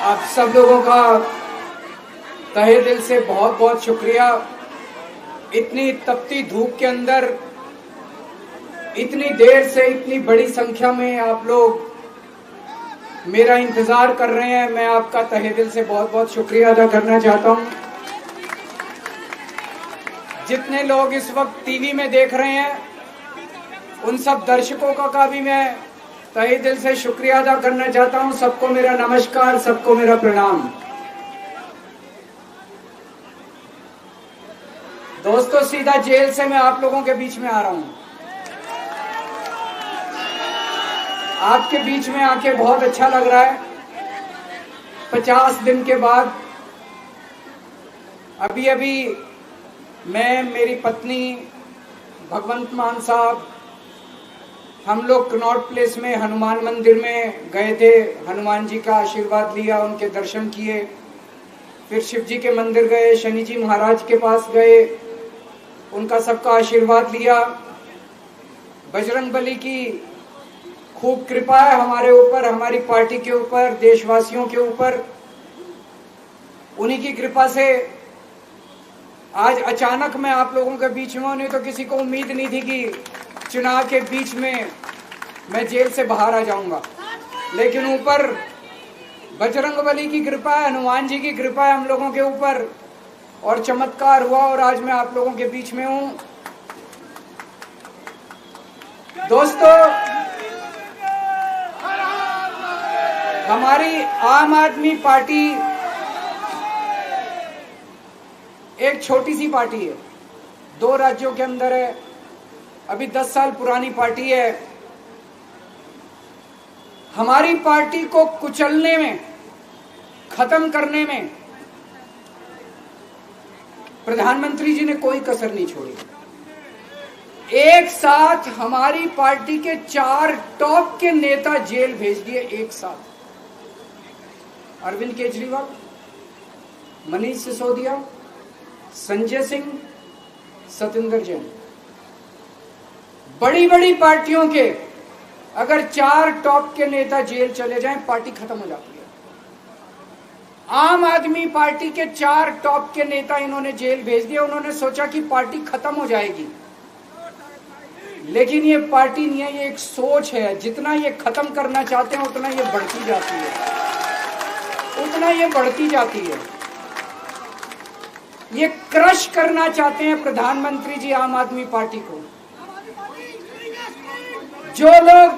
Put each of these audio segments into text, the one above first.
आप सब लोगों का तहे दिल से बहुत बहुत शुक्रिया। इतनी तपती धूप के अंदर इतनी देर से इतनी बड़ी संख्या में आप लोग मेरा इंतजार कर रहे हैं। मैं आपका तहे दिल से बहुत बहुत शुक्रिया अदा करना चाहता हूं। जितने लोग इस वक्त टीवी में देख रहे हैं उन सब दर्शकों का भी मैं तहे दिल से शुक्रिया अदा करना चाहता हूं। सबको मेरा नमस्कार, सबको मेरा प्रणाम। दोस्तों, सीधा जेल से मैं आप लोगों के बीच में आ रहा हूं। आपके बीच में आके बहुत अच्छा लग रहा है। 50 दिन के बाद अभी मैं, मेरी पत्नी भगवंत मान साहब, हम लोग कनॉट प्लेस में हनुमान मंदिर में गए थे। हनुमान जी का आशीर्वाद लिया, उनके दर्शन किए। फिर शिव जी के मंदिर गए, शनि जी महाराज के पास गए, उनका सबका आशीर्वाद लिया। बजरंगबली की खूब कृपा है हमारे ऊपर, हमारी पार्टी के ऊपर, देशवासियों के ऊपर। उन्हीं की कृपा से आज अचानक मैं आप लोगों के बीच में हूं। नहीं तो किसी को उम्मीद नहीं थी कि चुनाव के बीच में मैं जेल से बाहर आ जाऊंगा, लेकिन ऊपर बजरंगबली की कृपा है, हनुमान जी की कृपा है हम लोगों के ऊपर, और चमत्कार हुआ और आज मैं आप लोगों के बीच में हूं। दोस्तों, हमारी आम आदमी पार्टी एक छोटी सी पार्टी है, 2 राज्यों के अंदर है, अभी 10 साल पुरानी पार्टी है। हमारी पार्टी को कुचलने में, खत्म करने में प्रधानमंत्री जी ने कोई कसर नहीं छोड़ी। एक साथ हमारी पार्टी के 4 टॉप के नेता जेल भेज दिए एक साथ। अरविंद केजरीवाल, मनीष सिसोदिया, संजय सिंह, सतिंदर जैन। बड़ी बड़ी पार्टियों के अगर 4 टॉप के नेता जेल चले जाएं, पार्टी खत्म हो जाती है। आम आदमी पार्टी के 4 टॉप के नेता इन्होंने जेल भेज दिया। उन्होंने सोचा कि पार्टी खत्म हो जाएगी, लेकिन ये पार्टी नहीं है, ये एक सोच है। जितना ये खत्म करना चाहते हैं उतना ये बढ़ती जाती है, उतना ये बढ़ती जाती है। ये क्रश करना चाहते हैं प्रधानमंत्री जी आम आदमी पार्टी को। जो लोग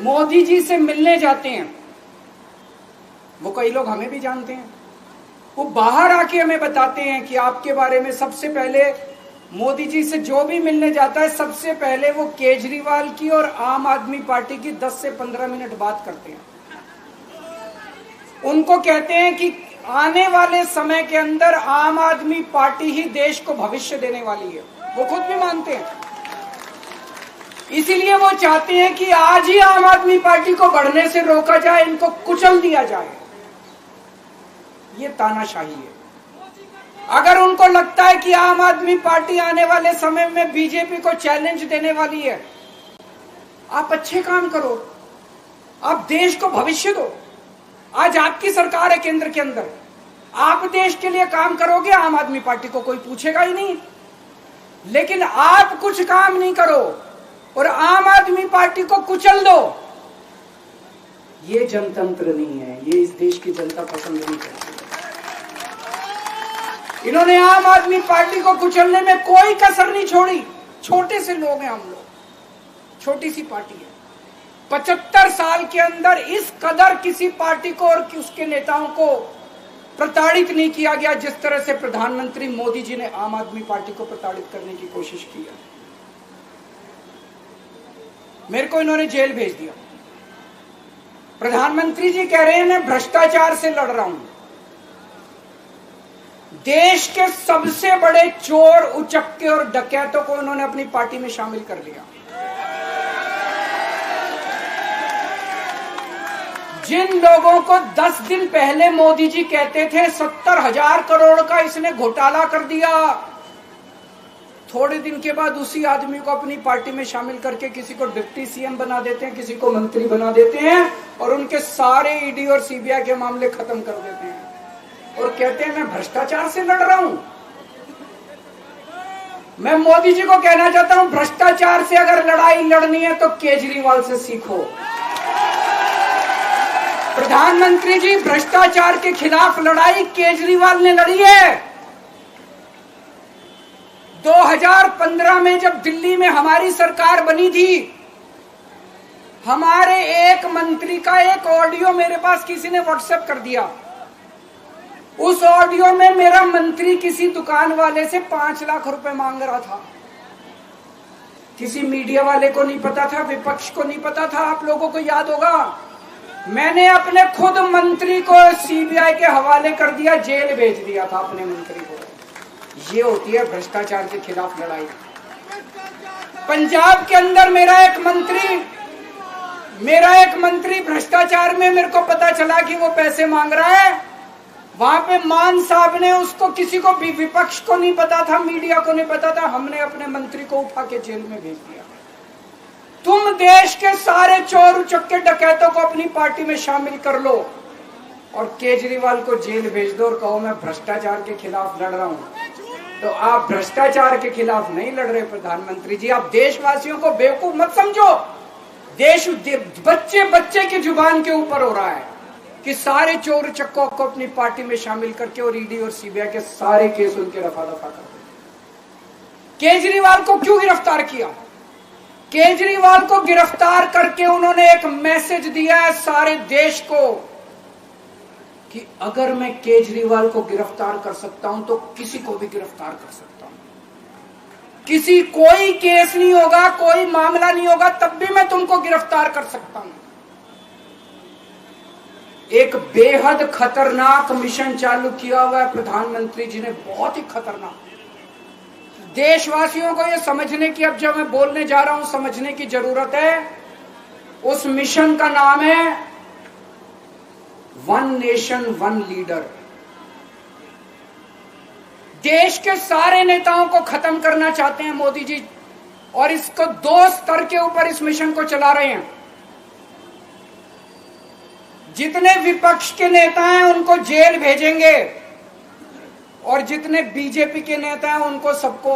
मोदी जी से मिलने जाते हैं, वो कई लोग हमें भी जानते हैं, वो बाहर आके हमें बताते हैं कि आपके बारे में सबसे पहले मोदी जी से जो भी मिलने जाता है, सबसे पहले वो केजरीवाल की और आम आदमी पार्टी की 10 से 15 मिनट बात करते हैं। उनको कहते हैं कि आने वाले समय के अंदर आम आदमी पार्टी ही देश को भविष्य देने वाली है। वो खुद भी मानते हैं। इसीलिए वो चाहते हैं कि आज ही आम आदमी पार्टी को बढ़ने से रोका जाए, इनको कुचल दिया जाए। ये तानाशाही है। अगर उनको लगता है कि आम आदमी पार्टी आने वाले समय में बीजेपी को चैलेंज देने वाली है, आप अच्छे काम करो, आप देश को भविष्य दो। आज आपकी सरकार है केंद्र के अंदर, आप देश के लिए काम करोगे, आम आदमी पार्टी को कोई पूछेगा ही नहीं। लेकिन आप कुछ काम नहीं करो और आम आदमी पार्टी को कुचल दो, ये जनतंत्र नहीं है, ये इस देश की जनता पसंद नहीं करती। इन्होंने आम आदमी पार्टी को कुचलने में कोई कसर नहीं छोड़ी। छोटे से लोग हैं हम लोग, छोटी सी पार्टी है। 75 साल के अंदर इस कदर किसी पार्टी को और उसके नेताओं को प्रताड़ित नहीं किया गया जिस तरह से प्रधानमंत्री मोदी जी ने आम आदमी पार्टी को प्रताड़ित करने की कोशिश की है। मेरे को इन्होंने जेल भेज दिया। प्रधानमंत्री जी कह रहे हैं मैं भ्रष्टाचार से लड़ रहा हूं। देश के सबसे बड़े चोर, उचक्के और डकैतों को उन्होंने अपनी पार्टी में शामिल कर लिया। जिन लोगों को 10 दिन पहले मोदी जी कहते थे 70,000 करोड़ का इसने घोटाला कर दिया, थोड़े दिन के बाद उसी आदमी को अपनी पार्टी में शामिल करके किसी को डिप्टी सीएम बना देते हैं, किसी को मंत्री बना देते हैं और उनके सारे ईडी और सीबीआई के मामले खत्म कर देते हैं और कहते हैं मैं भ्रष्टाचार से लड़ रहा हूं। मैं मोदी जी को कहना चाहता हूं, भ्रष्टाचार से अगर लड़ाई लड़नी है तो केजरीवाल से सीखो। प्रधानमंत्री जी, भ्रष्टाचार के खिलाफ लड़ाई केजरीवाल ने लड़ी है। 2015 में जब दिल्ली में हमारी सरकार बनी थी, हमारे एक मंत्री का एक ऑडियो मेरे पास किसी ने व्हाट्सएप कर दिया। उस ऑडियो में मेरा मंत्री किसी दुकान वाले से 5 लाख रुपए मांग रहा था। किसी मीडिया वाले को नहीं पता था, विपक्ष को नहीं पता था। आप लोगों को याद होगा, मैंने अपने खुद मंत्री को सीबीआई के हवाले कर दिया, जेल भेज दिया था अपने मंत्री को। ये होती है भ्रष्टाचार के खिलाफ लड़ाई। पंजाब के अंदर मेरा एक मंत्री भ्रष्टाचार में, मेरे को पता चला कि वो पैसे मांग रहा है। वहां पे मान साहब ने उसको, किसी को भी, विपक्ष को नहीं पता था, मीडिया को नहीं पता था, हमने अपने मंत्री को उठा के जेल में भेज दिया। तुम देश के सारे चोर उचक्के डकैतों को अपनी पार्टी में शामिल कर लो और केजरीवाल को जेल भेज दो और कहो मैं भ्रष्टाचार के खिलाफ लड़ रहा हूं। तो आप भ्रष्टाचार के खिलाफ नहीं लड़ रहे प्रधानमंत्री जी। आप देशवासियों को बेवकूफ मत समझो। देश बच्चे बच्चे की जुबान के ऊपर हो रहा है कि सारे चोर चक्कों को अपनी पार्टी में शामिल करके और ईडी और सीबीआई के सारे केस उनके रफा दफा कर दो। केजरीवाल को क्यों गिरफ्तार किया? केजरीवाल को गिरफ्तार करके उन्होंने एक मैसेज दिया है सारे देश को कि अगर मैं केजरीवाल को गिरफ्तार कर सकता हूं तो किसी को भी गिरफ्तार कर सकता हूं। कोई केस नहीं होगा, कोई मामला नहीं होगा, तब भी मैं तुमको गिरफ्तार कर सकता हूं। एक बेहद खतरनाक मिशन चालू किया हुआ है प्रधानमंत्री जी ने, बहुत ही खतरनाक। देशवासियों को यह समझने की, अब जब मैं बोलने जा रहा हूं, समझने की जरूरत है। उस मिशन का नाम है वन नेशन वन लीडर। देश के सारे नेताओं को खत्म करना चाहते हैं मोदी जी और इसको 2 स्तर के ऊपर इस मिशन को चला रहे हैं। जितने विपक्ष के नेता हैं उनको जेल भेजेंगे और जितने बीजेपी के नेता हैं उनको सबको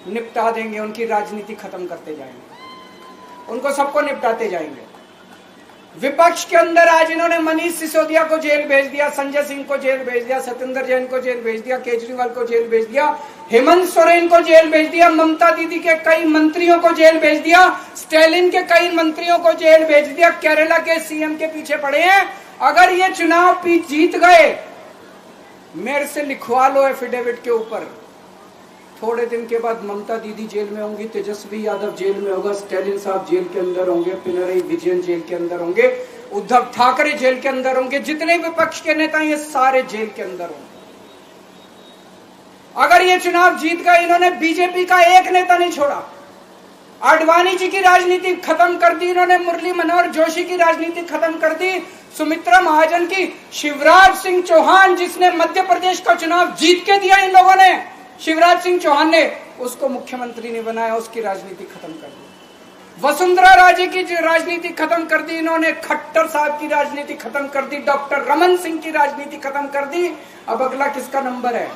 निपटा देंगे, उनकी राजनीति खत्म करते जाएंगे, उनको सबको निपटाते जाएंगे। विपक्ष के अंदर आज इन्होंने मनीष सिसोदिया को जेल भेज दिया, संजय सिंह को जेल भेज दिया, सत्येंद्र जैन को जेल भेज दिया, केजरीवाल को जेल भेज दिया, हेमंत सोरेन को जेल भेज दिया, ममता दीदी के कई मंत्रियों को जेल भेज दिया, स्टालिन के कई मंत्रियों को जेल भेज दिया, केरला के सीएम के पीछे पड़े हैं। अगर ये चुनाव जीत गए, मेरे से लिखवा लो एफिडेविट के ऊपर, थोड़े दिन के बाद ममता दीदी जेल में होंगी, तेजस्वी यादव जेल में होगा, स्टालिन साहब जेल के अंदर होंगे, पिनरई विजयन जेल के अंदर होंगे, उद्धव ठाकरे जेल के अंदर होंगे, जितने विपक्ष के नेता ये सारे जेल के अंदर होंगे। अगर ये चुनाव जीत गए, इन्होंने बीजेपी का एक नेता नहीं छोड़ा। आडवाणी जी की राजनीति खत्म कर दी इन्होंने, मुरली मनोहर जोशी की राजनीति खत्म कर दी, सुमित्रा महाजन की, शिवराज सिंह चौहान जिसने मध्य प्रदेश का चुनाव जीत के दिया, इन लोगों ने, शिवराज सिंह चौहान ने उसको मुख्यमंत्री नहीं बनाया, उसकी राजनीति खत्म कर दी। वसुंधरा राजे की राजनीति खत्म कर दी इन्होंने, खट्टर साहब की राजनीति खत्म कर दी, डॉक्टर रमन सिंह की राजनीति खत्म कर दी। अब अगला किसका नंबर है?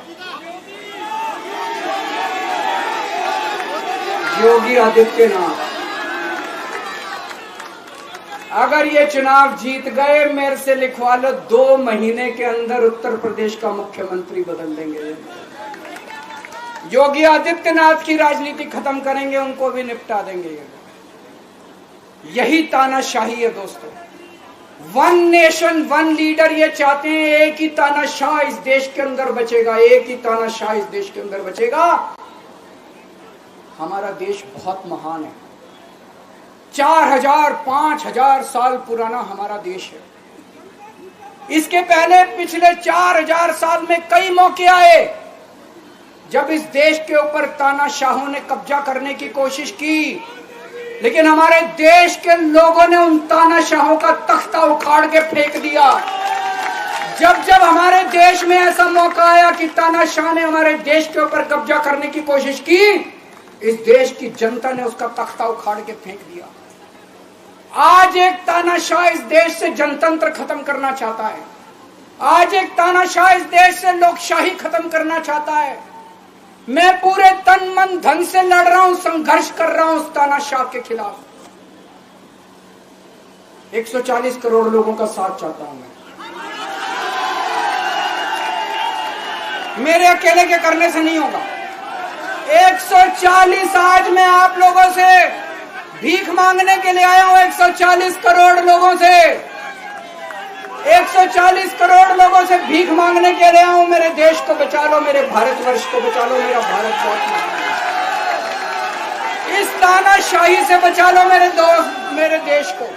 योगी आदित्यनाथ। अगर ये चुनाव जीत गए, मेरे से लिखवा लो, 2 महीने के अंदर उत्तर प्रदेश का मुख्यमंत्री बदल देंगे। योगी आदित्यनाथ की राजनीति खत्म करेंगे, उनको भी निपटा देंगे। यही तानाशाही है दोस्तों। वन नेशन वन लीडर ये चाहते हैं, एक ही तानाशाह इस देश के अंदर बचेगा, एक ही तानाशाह इस देश के अंदर बचेगा। हमारा देश बहुत महान है, 4000 5000 साल पुराना हमारा देश है। इसके पहले पिछले 4000 साल में कई मौके आए जब इस देश के ऊपर तानाशाहों ने कब्जा करने की कोशिश की, लेकिन हमारे देश के लोगों ने उन तानाशाहों का तख्ता उखाड़ के फेंक दिया। जब जब हमारे देश में ऐसा मौका आया कि तानाशाह ने हमारे देश के ऊपर कब्जा करने की कोशिश की, इस देश की जनता ने उसका तख्ता उखाड़ के फेंक दिया। आज एक तानाशाह इस देश से जनतंत्र खत्म करना चाहता है। आज एक तानाशाह इस देश से लोकशाही खत्म करना चाहता है। मैं पूरे तन मन धन से लड़ रहा हूं, संघर्ष कर रहा हूं उस तानाशाह के खिलाफ। 140 करोड़ लोगों का साथ चाहता हूं मैं। मेरे अकेले के करने से नहीं होगा। 140 आज मैं आप लोगों से भीख मांगने के लिए आया हूं। 140 करोड़ लोगों से 140 करोड़ लोगों से भीख मांगने के लिए आया हूं। मेरे देश को बचा लो, मेरे भारतवर्ष को बचा लो, मेरा भारत बहुत इस तानाशाही से बचा लो मेरे दोस्त, मेरे देश को।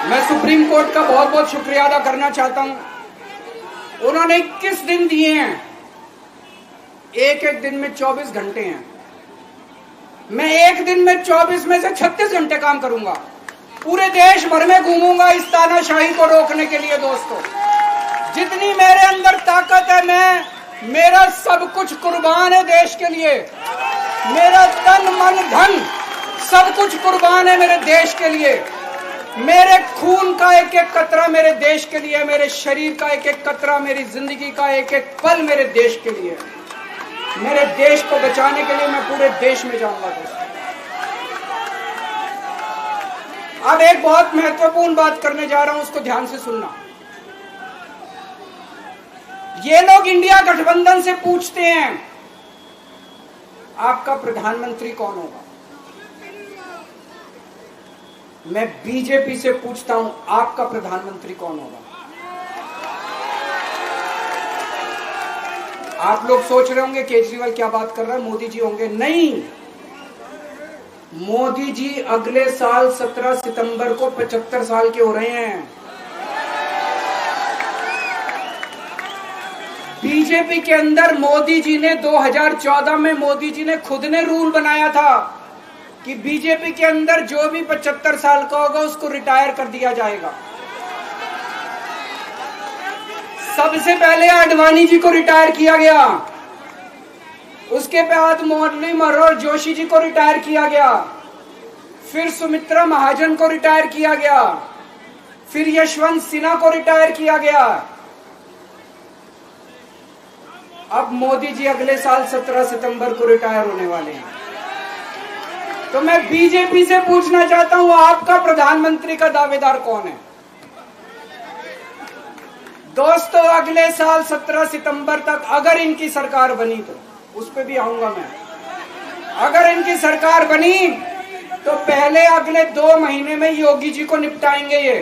मैं सुप्रीम कोर्ट का बहुत बहुत शुक्रिया अदा करना चाहता हूं। उन्होंने 21 दिन दिए हैं, एक एक दिन में 24 घंटे हैं। मैं एक दिन में 24 में से 36 घंटे काम करूंगा। पूरे देश भर में घूमूंगा इस तानाशाही को रोकने के लिए। दोस्तों, जितनी मेरे अंदर ताकत है, मेरा सब कुछ कुर्बान है देश के लिए। मेरा तन मन धन सब कुछ कुर्बान है मेरे देश के लिए। मेरे खून का एक एक कतरा मेरे देश के लिए, मेरे शरीर का एक एक कतरा, मेरी जिंदगी का एक एक पल मेरे देश के लिए। मेरे देश को बचाने के लिए मैं पूरे देश में जाऊंगा। दोस्तों, अब एक बहुत महत्वपूर्ण बात करने जा रहा हूं, उसको ध्यान से सुनना। ये लोग इंडिया गठबंधन से पूछते हैं आपका प्रधानमंत्री कौन होगा। मैं बीजेपी से पूछता हूं आपका प्रधानमंत्री कौन होगा। आप लोग सोच रहे होंगे केजरीवाल क्या बात कर रहा है, मोदी जी होंगे। नहीं, मोदी जी अगले साल 17 सितंबर को 75 साल के हो रहे हैं। बीजेपी के अंदर मोदी जी ने 2014 में मोदी जी ने खुद ने रूल बनाया था कि बीजेपी के अंदर जो भी 75 साल का होगा उसको रिटायर कर दिया जाएगा। सबसे पहले आडवाणी जी को रिटायर किया गया, उसके बाद मुरली मनोहर जोशी जी को रिटायर किया गया, फिर सुमित्रा महाजन को रिटायर किया गया, फिर यशवंत सिन्हा को रिटायर किया गया। अब मोदी जी अगले साल 17 सितंबर को रिटायर होने वाले हैं। तो मैं बीजेपी से पूछना चाहता हूं आपका प्रधानमंत्री का दावेदार कौन है। दोस्तों, अगले साल 17 सितंबर तक अगर इनकी सरकार बनी, तो उस पे भी आऊंगा मैं। अगर इनकी सरकार बनी तो पहले अगले 2 महीने में योगी जी को निपटाएंगे ये,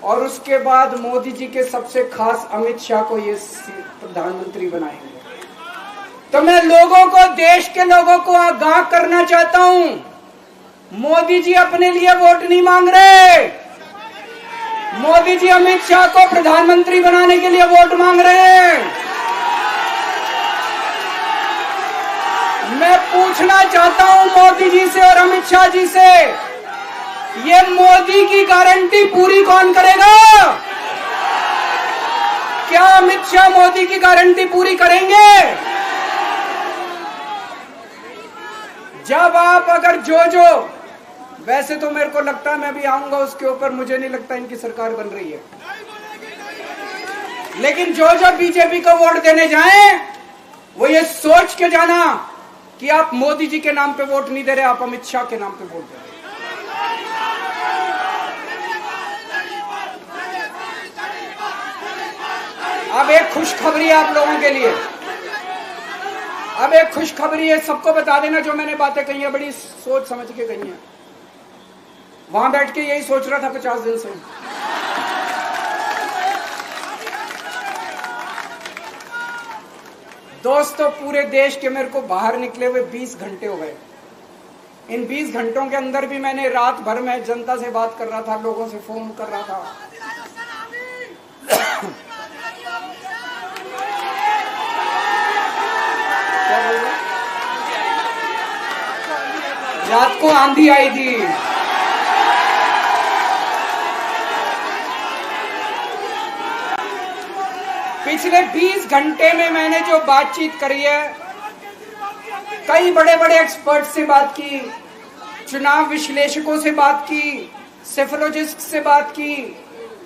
और उसके बाद मोदी जी के सबसे खास अमित शाह को ये प्रधानमंत्री बनाएंगे। तो मैं लोगों को, देश के लोगों को आगाह करना चाहता हूं, मोदी जी अपने लिए वोट नहीं मांग रहे। मोदी जी अमित शाह को प्रधानमंत्री बनाने के लिए वोट मांग रहे हैं। मैं पूछना चाहता हूं मोदी जी से और अमित शाह जी से, ये मोदी की गारंटी पूरी कौन करेगा? क्या अमित शाह मोदी की गारंटी पूरी करेंगे? जब आप अगर जो वैसे तो मेरे को लगता है मैं भी आऊंगा उसके ऊपर, मुझे नहीं लगता इनकी सरकार बन रही है, लेकिन जो बीजेपी को वोट देने जाएं वो ये सोच के जाना कि आप मोदी जी के नाम पे वोट नहीं दे रहे, आप अमित शाह के नाम पे वोट दे रहे। अब एक खुशखबरी आप लोगों के लिए, अब एक खुशखबरी है, सबको बता देना जो मैंने बातें कही है बड़ी सोच समझ के कही है। वहां बैठ के यही सोच रहा था 50 दिन से। दोस्तों, पूरे देश के मेरे को बाहर निकले हुए 20 घंटे हो गए। इन 20 घंटों के अंदर भी मैंने रात भर में जनता से बात कर रहा था, लोगों से फोन कर रहा था, रात को आंधी आई थी। पिछले 20 घंटे में मैंने जो बातचीत करी है, कई बड़े बड़े एक्सपर्ट से बात की, चुनाव विश्लेषकों से बात की, सेफोलॉजिस्ट से बात की,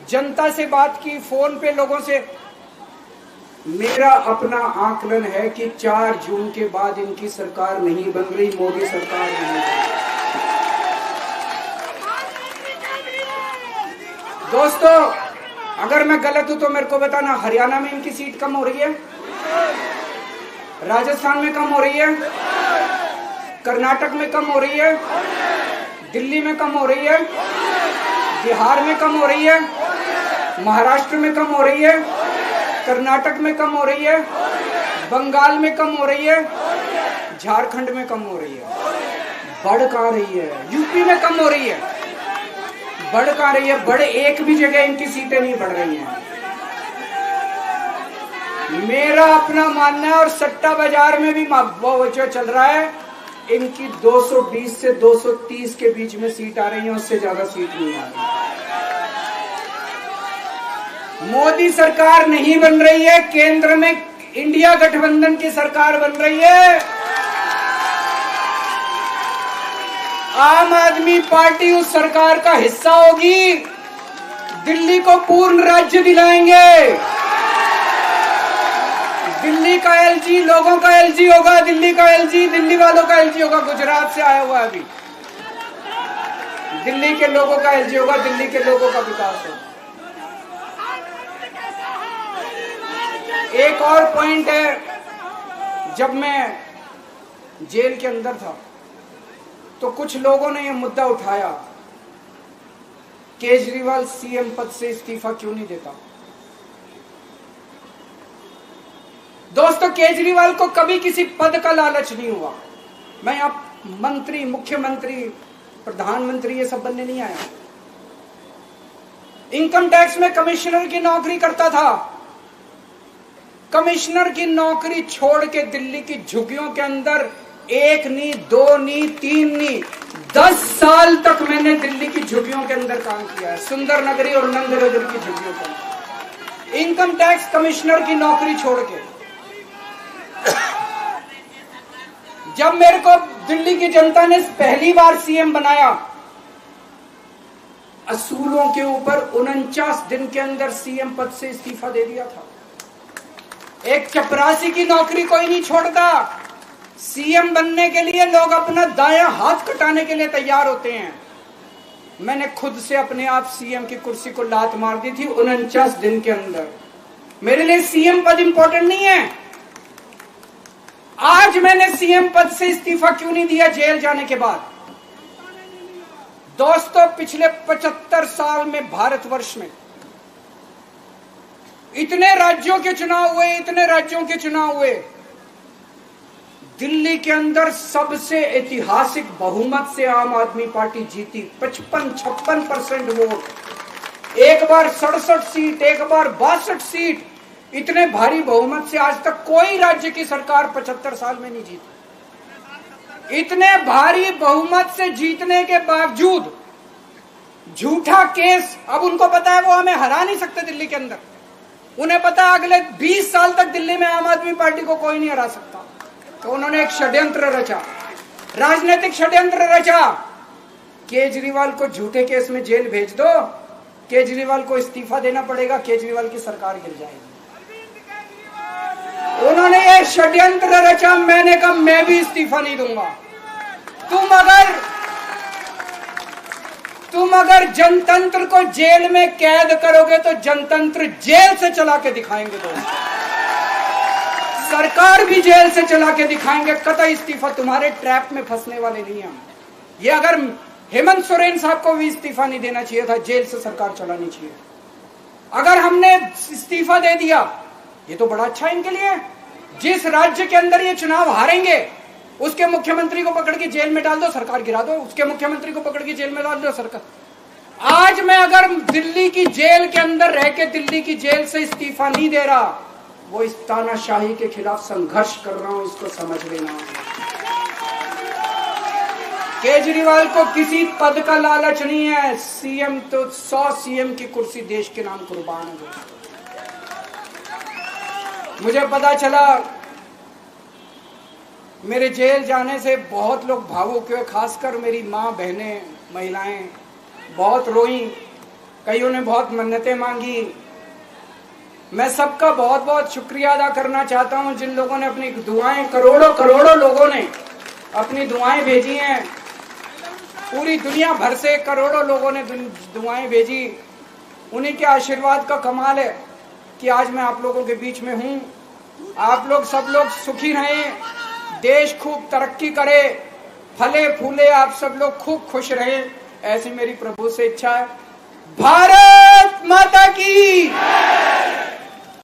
जनता से बात की, फोन पे लोगों से। मेरा अपना आकलन है कि 4 जून के बाद इनकी सरकार नहीं बन रही, मोदी सरकार नहीं बन रही। दोस्तों, अगर मैं गलत हूं तो मेरे को बताना। हरियाणा में इनकी सीट कम हो रही है, राजस्थान में कम हो रही है, कर्नाटक में कम हो रही है, दिल्ली में कम हो रही है, बिहार में कम हो रही है, महाराष्ट्र में कम हो रही है, कर्नाटक में कम हो रही है, बंगाल में कम हो रही है, झारखंड में कम हो रही है। बढ़ कहां रही है? यूपी में कम हो रही है, बढ़ कहां रही है? बड़े एक भी जगह इनकी सीटें नहीं बढ़ रही हैं। मेरा अपना मानना है, और सट्टा बाजार में भी जो चल रहा है, इनकी 220 से 230 के बीच में सीट आ रही है, उससे ज्यादा सीट नहीं आ रही। मोदी सरकार नहीं बन रही है, केंद्र में इंडिया गठबंधन की सरकार बन रही है। आम आदमी पार्टी उस सरकार का हिस्सा होगी। दिल्ली को पूर्ण राज्य दिलाएंगे। दिल्ली का एलजी लोगों का एलजी होगा, दिल्ली का एलजी दिल्ली वालों का एलजी होगा। गुजरात से आया हुआ है अभी, दिल्ली के लोगों का एलजी होगा, दिल्ली के लोगों का विकास होगा। एक और पॉइंट है, जब मैं जेल के अंदर था तो कुछ लोगों ने यह मुद्दा उठाया, केजरीवाल सीएम पद से इस्तीफा क्यों नहीं देता। दोस्तों, केजरीवाल को कभी किसी पद का लालच नहीं हुआ। मैं आप मंत्री, मुख्यमंत्री, प्रधानमंत्री ये सब बनने नहीं आया। इनकम टैक्स में कमिश्नर की नौकरी करता था। कमिश्नर की नौकरी छोड़ के दिल्ली की झुग्गियों के अंदर 1 नहीं, 2 नहीं, 3 नहीं, 10 साल तक मैंने दिल्ली की झुग्गियों के अंदर काम किया है, सुंदर नगरी और नंदनगर की झुग्गियों के अंदर। इनकम टैक्स कमिश्नर की नौकरी छोड़ के जब मेरे को दिल्ली की जनता ने पहली बार सीएम बनाया, असूलों के ऊपर 49 दिन के अंदर सीएम पद से इस्तीफा दे दिया था। एक चपरासी की नौकरी कोई नहीं छोड़ता। सीएम बनने के लिए लोग अपना दायां हाथ कटाने के लिए तैयार होते हैं। मैंने खुद से अपने आप सीएम की कुर्सी को लात मार दी थी 49 दिन के अंदर। मेरे लिए सीएम पद इंपॉर्टेंट नहीं है। आज मैंने सीएम पद से इस्तीफा क्यों नहीं दिया जेल जाने के बाद? दोस्तों, पिछले 75 साल में भारतवर्ष में इतने राज्यों के चुनाव हुए, इतने राज्यों के चुनाव हुए, दिल्ली के अंदर सबसे ऐतिहासिक बहुमत से आम आदमी पार्टी जीती। 55-56% वोट, एक बार 67 सीट, एक बार 62 सीट। इतने भारी बहुमत से आज तक कोई राज्य की सरकार 75 साल में नहीं जीती। इतने भारी बहुमत से जीतने के बावजूद झूठा केस, अब उनको पता है वो हमें हरा नहीं सकते दिल्ली के अंदर। उन्हें पता है अगले 20 साल तक दिल्ली में आम आदमी पार्टी को कोई नहीं हरा सकता। तो उन्होंने एक षड्यंत्र रचा, राजनीतिक षड्यंत्र रचा। केजरीवाल को झूठे केस में जेल भेज दो, केजरीवाल को इस्तीफा देना पड़ेगा, केजरीवाल की सरकार गिर जाएगी। उन्होंने ये षड्यंत्र रचा। मैंने कहा मैं भी इस्तीफा नहीं दूंगा। तुम अगर जनतंत्र को जेल में कैद करोगे तो जनतंत्र जेल से चला के दिखाएंगे। दोस्तों, सरकार भी जेल से चला के दिखाएंगे। कतई इस्तीफा, तुम्हारे ट्रैप में फंसने वाले नहीं हम। ये अगर हेमंत सोरेन साहब को भी इस्तीफा नहीं देना चाहिए था, जेल से सरकार चलानी चाहिए। अगर हमने इस्तीफा दे दिया, ये तो बड़ा अच्छा इनके लिए। जिस राज्य के अंदर ये चुनाव हारेंगे उसके मुख्यमंत्री को पकड़ के जेल में डाल दो, सरकार गिरा दो। उसके मुख्यमंत्री को पकड़ के जेल में डाल दो, सरकार। आज मैं अगर दिल्ली की जेल के अंदर रह के दिल्ली की जेल से इस्तीफा नहीं दे रहा, वो इस तानाशाही के खिलाफ संघर्ष कर रहा हूं, इसको समझ लेना। केजरीवाल को किसी पद का लालच नहीं है। सीएम तो 100 सीएम की कुर्सी देश के नाम कुर्बान हो गई। मुझे पता चला, मेरे जेल जाने से बहुत लोग भावुक हुए, खासकर मेरी माँ, बहनें, महिलाएं बहुत रोई, कईयों ने बहुत मन्नतें मांगी। मैं सबका बहुत बहुत शुक्रिया अदा करना चाहता हूं जिन लोगों ने अपनी दुआएं, करोड़ों लोगों ने अपनी दुआएं भेजी हैं। पूरी दुनिया भर से करोड़ों लोगों ने दुआएं भेजी। उन्हीं के आशीर्वाद का कमाल है कि आज मैं आप लोगों के बीच में हूं। आप लोग सब लोग सुखी रहें, देश खूब तरक्की करे, फले फूले, आप सब लोग खूब खुश रहें, ऐसी मेरी प्रभु से इच्छा है। भारत माता की